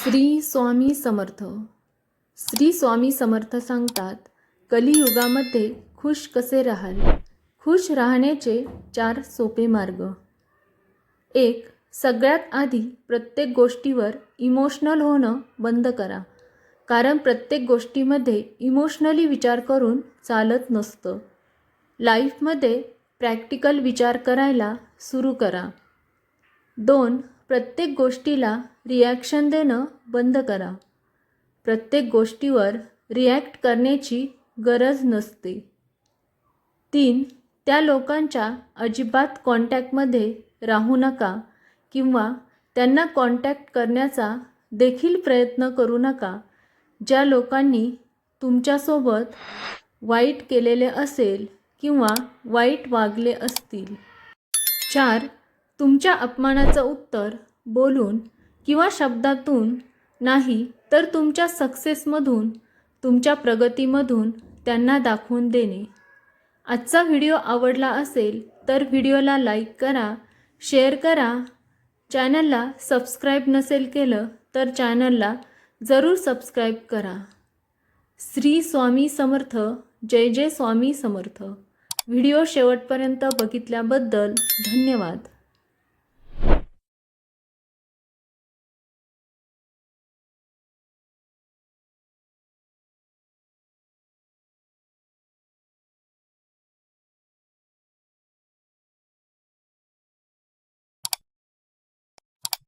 श्री स्वामी समर्थ. श्री स्वामी समर्थ सांगतात, कलियुगामध्ये खुश कसे राहाल. खुश राहण्याचे 4 सोपे मार्ग. 1. सगळ्यात आधी प्रत्येक गोष्टीवर इमोशनल होणं बंद करा. कारण प्रत्येक गोष्टीमध्ये इमोशनली विचार करून चालत नसतं. लाईफमध्ये प्रॅक्टिकल विचार करायला सुरू करा. 2. प्रत्येक गोष्टीला रिॲक्शन देणं बंद करा. प्रत्येक गोष्टीवर रिॲक्ट करण्याची गरज नसते. 3. त्या लोकांच्या अजिबात कॉन्टॅक्टमध्ये राहू नका किंवा त्यांना कॉन्टॅक्ट करण्याचा देखील प्रयत्न करू नका ज्या लोकांनी तुमच्यासोबत वाईट केलेले असेल किंवा वाईट वागले असतील. 4. तुमच्या अपमानाचं उत्तर बोलून किंवा शब्दातून नाही तर तुमच्या सक्सेसमधून, तुमच्या प्रगतीमधून त्यांना दाखवून देणे. आजचा व्हिडिओ आवडला असेल तर व्हिडिओला लाईक करा, शेअर करा. चॅनलला सबस्क्राईब नसेल केलं तर चॅनलला जरूर सबस्क्राईब करा. श्री स्वामी समर्थ. जय जय स्वामी समर्थ. व्हिडिओ शेवटपर्यंत बघितल्याबद्दल धन्यवाद.